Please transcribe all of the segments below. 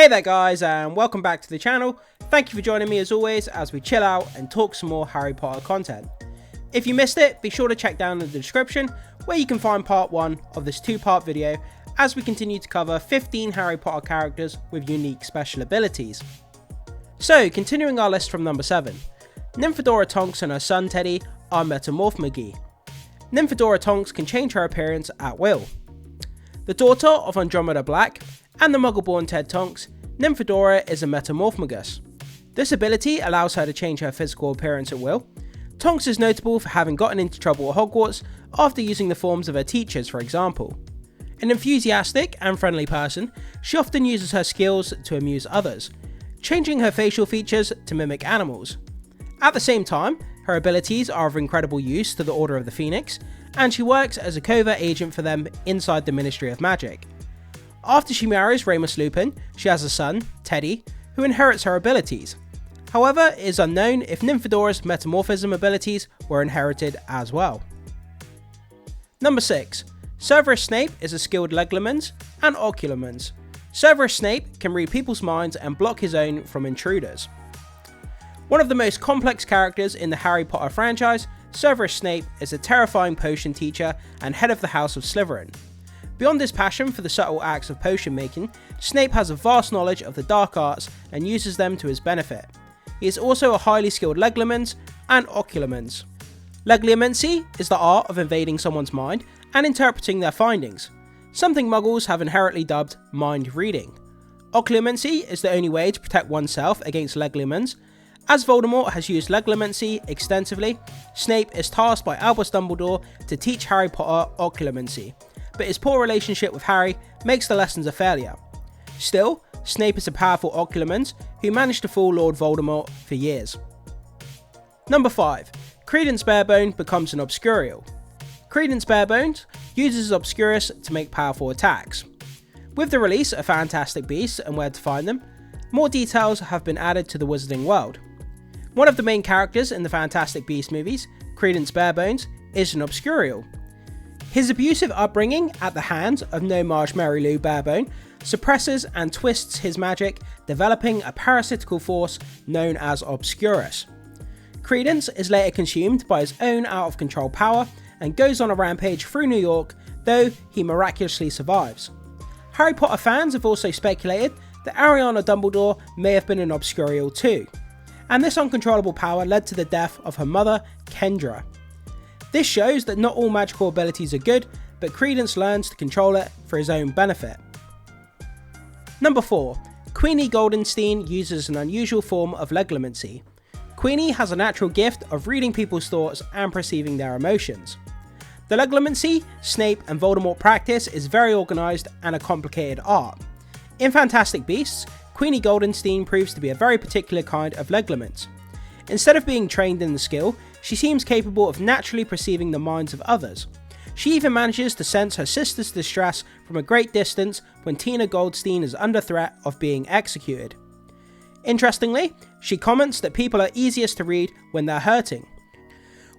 Hey there guys, and welcome back to the channel. Thank you for joining me as always as we chill out and talk some more Harry Potter content. If you missed it, be sure to check down in the description where you can find part 1 of this 2-part video as we continue to cover 15 Harry Potter characters with unique special abilities. So, continuing our list from number 7, Nymphadora Tonks and her son Teddy are Metamorphmagies. Nymphadora Tonks can change her appearance at will. The daughter of Andromeda Black and the Muggle-born Ted Tonks, Nymphadora is a Metamorphmagus. This ability allows her to change her physical appearance at will. Tonks is notable for having gotten into trouble at Hogwarts after using the forms of her teachers, for example. An enthusiastic and friendly person, she often uses her skills to amuse others, changing her facial features to mimic animals. At the same time, her abilities are of incredible use to the Order of the Phoenix, and she works as a covert agent for them inside the Ministry of Magic. After she marries Remus Lupin, she has a son, Teddy, who inherits her abilities. However, it is unknown if Nymphadora's metamorphism abilities were inherited as well. Number 6. Severus Snape is a skilled Legilimens and Occlumens. Severus Snape can read people's minds and block his own from intruders. One of the most complex characters in the Harry Potter franchise, Severus Snape is a terrifying potion teacher and head of the House of Slytherin. Beyond his passion for the subtle acts of potion making, Snape has a vast knowledge of the dark arts and uses them to his benefit. He is also a highly skilled Legilimens and Occlumens. Legilimency is the art of invading someone's mind and interpreting their findings, something Muggles have inherently dubbed mind reading. Occlumency is the only way to protect oneself against Legilimens. As Voldemort has used Legilimency extensively, Snape is tasked by Albus Dumbledore to teach Harry Potter Occlumency, but his poor relationship with Harry makes the lessons a failure. Still, Snape is a powerful Occlumens who managed to fool Lord Voldemort for years. Number 5. Credence Barebone becomes an Obscurial. Credence Barebones uses Obscurus to make powerful attacks. With the release of Fantastic Beasts and Where to Find Them, more details have been added to the Wizarding World. One of the main characters in the Fantastic Beasts movies, Credence Barebones, is an Obscurial. His abusive upbringing at the hands of Nomage Marylou Barebone suppresses and twists his magic, developing a parasitical force known as Obscurus. Credence is later consumed by his own out-of-control power and goes on a rampage through New York, though he miraculously survives. Harry Potter fans have also speculated that Ariana Dumbledore may have been an Obscurial too, and this uncontrollable power led to the death of her mother, Kendra. This shows that not all magical abilities are good, but Credence learns to control it for his own benefit. Number 4. Queenie Goldenstein uses an unusual form of Legilimency. Queenie has a natural gift of reading people's thoughts and perceiving their emotions. The Legilimency Snape and Voldemort practice is very organised and a complicated art. In Fantastic Beasts, Queenie Goldenstein proves to be a very particular kind of Legilimens. Instead of being trained in the skill, she seems capable of naturally perceiving the minds of others. She even manages to sense her sister's distress from a great distance when Tina Goldstein is under threat of being executed. Interestingly, she comments that people are easiest to read when they're hurting,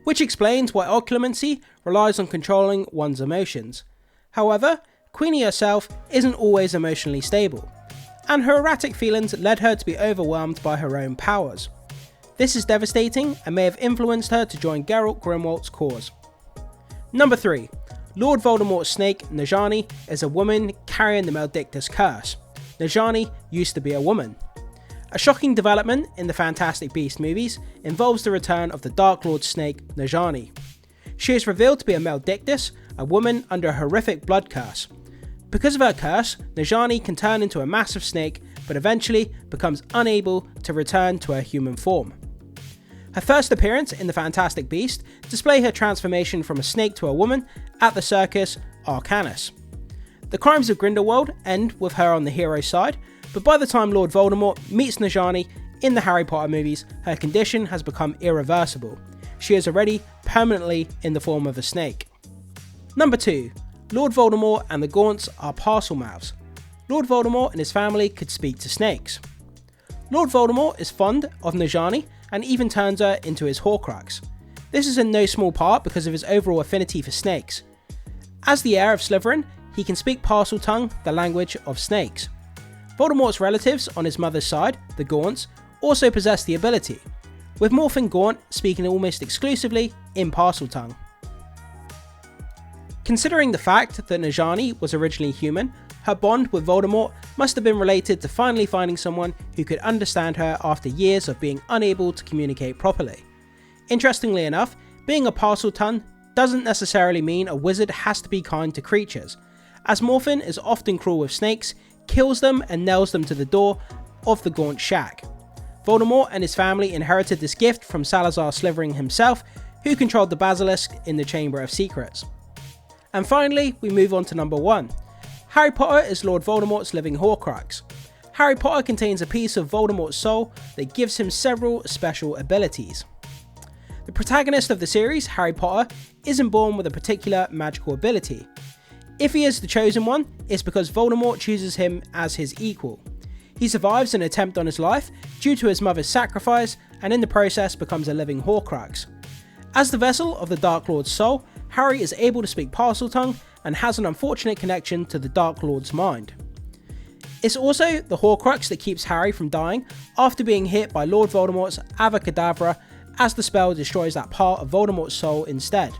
which explains why Occlumency relies on controlling one's emotions. However, Queenie herself isn't always emotionally stable, and her erratic feelings led her to be overwhelmed by her own powers. This is devastating and may have influenced her to join Geralt Grimwald's cause. Number 3. Lord Voldemort's snake, Najani, is a woman carrying the Maledictus curse. Najani used to be a woman. A shocking development in the Fantastic Beasts movies involves the return of the Dark Lord snake, Najani. She is revealed to be a Maledictus, a woman under a horrific blood curse. Because of her curse, Najani can turn into a massive snake, but eventually becomes unable to return to her human form. Her first appearance in The Fantastic Beast display her transformation from a snake to a woman at the circus Arcanus. The crimes of Grindelwald end with her on the hero's side, but by the time Lord Voldemort meets Najani in the Harry Potter movies, her condition has become irreversible. She is already permanently in the form of a snake. Number 2. Lord Voldemort and the Gaunts are Parselmouths. Lord Voldemort and his family could speak to snakes. Lord Voldemort is fond of Najani and even turns her into his Horcrux. This is in no small part because of his overall affinity for snakes. As the heir of Slytherin, he can speak Parseltongue, the language of snakes. Voldemort's relatives on his mother's side, the Gaunts, also possess the ability, with Morphing Gaunt speaking almost exclusively in Parseltongue. Considering the fact that Najani was originally human, her bond with Voldemort must have been related to finally finding someone who could understand her after years of being unable to communicate properly. Interestingly enough, being a Parseltongue doesn't necessarily mean a wizard has to be kind to creatures, as Morphin is often cruel with snakes, kills them and nails them to the door of the Gaunt shack. Voldemort and his family inherited this gift from Salazar Slytherin himself, who controlled the basilisk in the Chamber of Secrets. And finally, we move on to number 1. Harry Potter is Lord Voldemort's living Horcrux. Harry Potter contains a piece of Voldemort's soul that gives him several special abilities. The protagonist of the series, Harry Potter, isn't born with a particular magical ability. If he is the chosen one, it's because Voldemort chooses him as his equal. He survives an attempt on his life due to his mother's sacrifice, and in the process becomes a living Horcrux. As the vessel of the Dark Lord's soul, Harry is able to speak Parseltongue and has an unfortunate connection to the Dark Lord's mind. It's also the Horcrux that keeps Harry from dying after being hit by Lord Voldemort's Avada Kedavra, as the spell destroys that part of Voldemort's soul instead.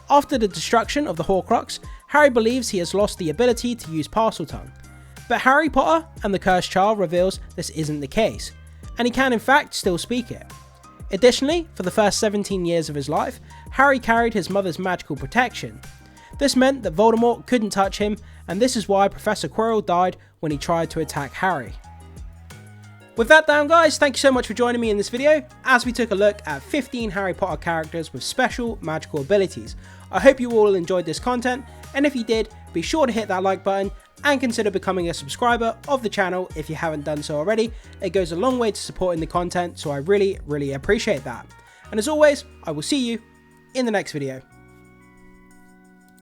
After the destruction of the Horcrux, Harry believes he has lost the ability to use Parseltongue. But Harry Potter and the Cursed Child reveals this isn't the case, and he can in fact still speak it. Additionally, for the first 17 years of his life, Harry carried his mother's magical protection. This meant that Voldemort couldn't touch him, and this is why Professor Quirrell died when he tried to attack Harry. With that down guys, thank you so much for joining me in this video as we took a look at 15 Harry Potter characters with special magical abilities. I hope you all enjoyed this content, and if you did, be sure to hit that like button and consider becoming a subscriber of the channel if you haven't done so already. It goes a long way to supporting the content, so I really appreciate that. And as always, I will see you in the next video.